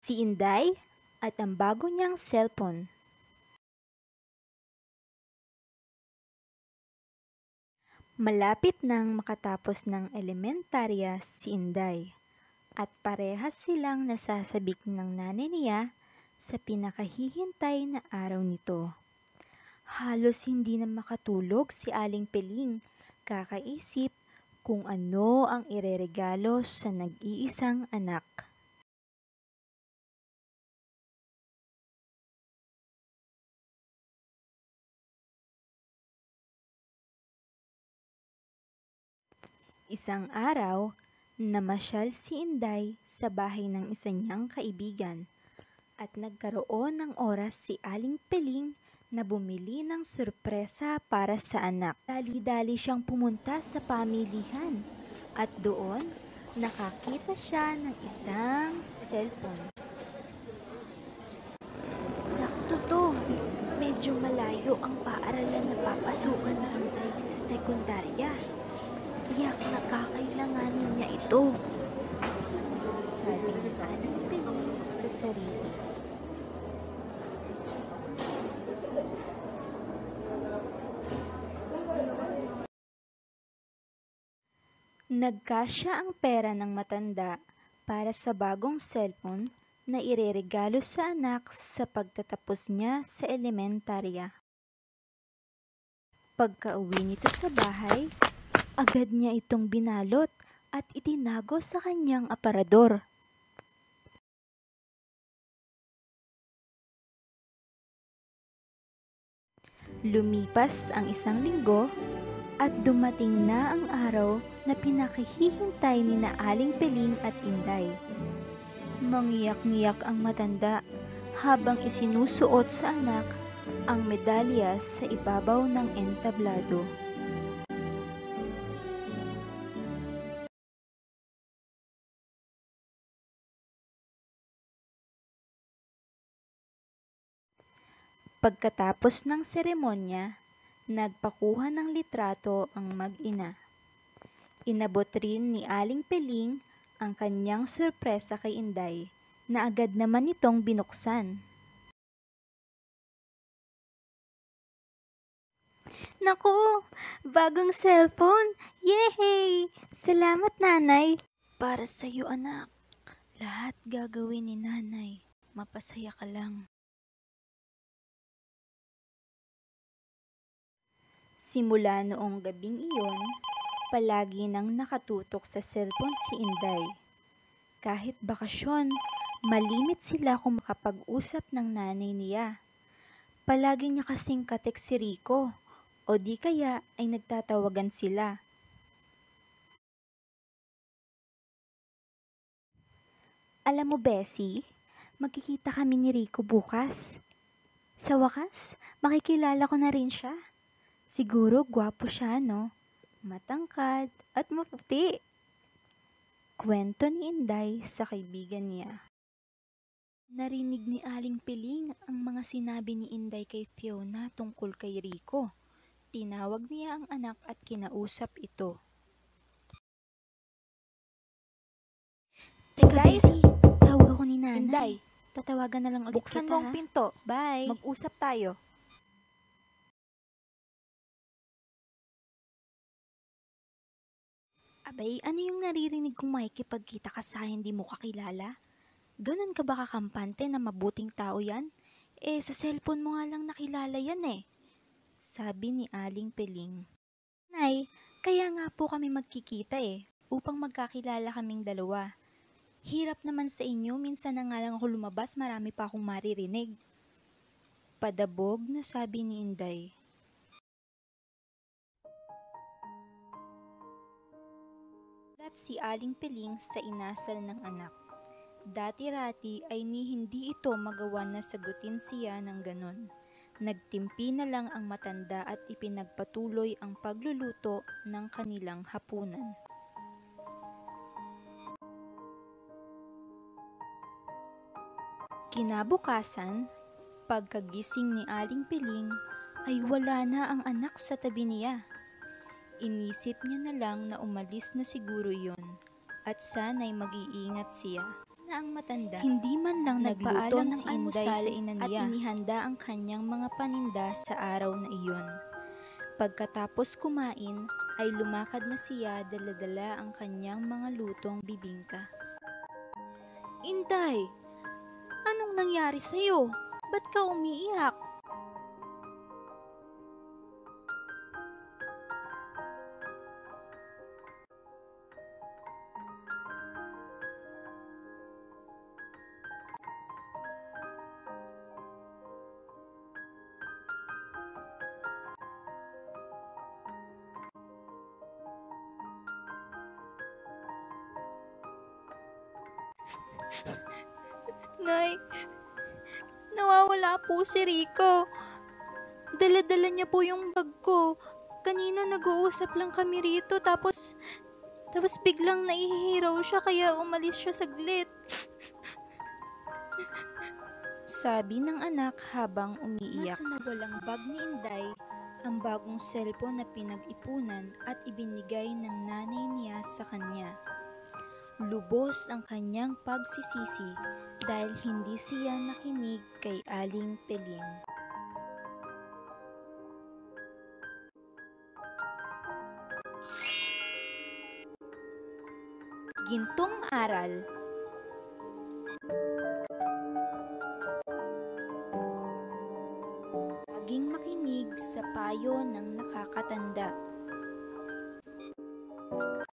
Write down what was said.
Si Inday at ang bago niyang cellphone. Malapit nang makatapos ng elementarya si Inday at parehas silang nasasabik ng nanay niya sa pinakahihintay na araw nito. Halos hindi na makatulog si Aling Peling kakaisip kung ano ang ireregalo sa nag-iisang anak. Isang araw, namasyal si Inday sa bahay ng isa niyang kaibigan at nagkaroon ng oras si Aling Peling na bumili ng sorpresa para sa anak. Dali-dali siyang pumunta sa pamilihan at doon nakakita siya ng isang cellphone. Sakto to, medyo malayo ang paaralan na papasukan ni Inday sa sekundarya. Tiyak na kakailanganin niya ito. Sabi ni Aling Peling sa sarili. Nagkasya ang pera ng matanda para sa bagong cellphone na ireregalo sa anak sa pagtatapos niya sa elementarya. Pagka-uwi nito sa bahay, agad niya itong binalot at itinago sa kanyang aparador. Lumipas ang isang linggo at dumating na ang araw na pinakahihintay ni na Aling Peling at Inday. Mangiyak-ngiyak ang matanda habang isinusuot sa anak ang medalya sa ibabaw ng entablado. Pagkatapos ng seremonya, nagpakuha ng litrato ang mag-ina. Inabot rin ni Aling Peling ang kanyang sorpresa kay Inday na agad naman itong binuksan. Naku! Bagong cellphone! Yehey! Salamat, nanay! Para sa'yo, anak. Lahat gagawin ni nanay. Mapasaya ka lang. Simula noong gabing iyon, palagi nang nakatutok sa cellphone si Inday. Kahit bakasyon, malimit sila kung makapag-usap ng nanay niya. Palagi niya kasing katek si Rico, o di kaya ay nagtatawagan sila. Alam mo, Bessie, magkikita kami ni Rico bukas. Sa wakas, makikilala ko na rin siya. Siguro gwapo siya, no? Matangkad at maputi. Kwento ni Inday sa kaibigan niya. Narinig ni Aling Peling ang mga sinabi ni Inday kay Fiona tungkol kay Rico. Tinawag niya ang anak at kinausap ito. Teka, Inday? Bessie. Tawag ako ni nanay. Inday, Tatawagan na lang ulit buksan kita, mo ang ha? pinto. Bye. Mag-usap tayo. Abay, ano yung naririnig kong makikipagkita ka sa hindi mo kakilala? Ganon ka ba kakampante na mabuting tao yan? Sa cellphone mo nga lang nakilala yan eh. Sabi ni Aling Peling. Nay, kaya nga po kami magkikita upang magkakilala kaming dalawa. Hirap naman sa inyo, minsan na nga lang ako lumabas, marami pa akong maririnig. Padabog na sabi ni Inday. At si Aling Peling sa inasal ng anak. Dati-rati ay hindi ito magawa na sagutin siya ng ganon. Nagtimpi na lang ang matanda at ipinagpatuloy ang pagluluto ng kanilang hapunan. Kinabukasan, pagkagising ni Aling Peling ay wala na ang anak sa tabi niya. Inisip niya na lang na umalis na siguro yon at sana'y mag-iingat siya. na ang matanda. Hindi man lang Nagluto nagpaalam ng si Inday almusal sa ina at niya. inihanda ang kanyang mga paninda sa araw na iyon. Pagkatapos kumain, ay lumakad na siya dala-dala ang kanyang mga lutong bibingka. Inday, anong nangyari sa'yo? Ba't ka umiiyak? Nay, nawawala po si Rico. Dala-dala niya po yung bag ko. Kanina nag-uusap lang kami rito tapos biglang nahihiraw siya kaya umalis siya saglit. Sabi ng anak habang umiiyak. Nasa nawalang bag ni Inday ang bagong cellphone na pinag-ipunan at ibinigay ng nanay niya sa kanya. Lubos ang kanyang pagsisisi dahil hindi siya nakinig kay Aling Peling. Gintong aral. Laging makinig sa payo ng nakakatanda.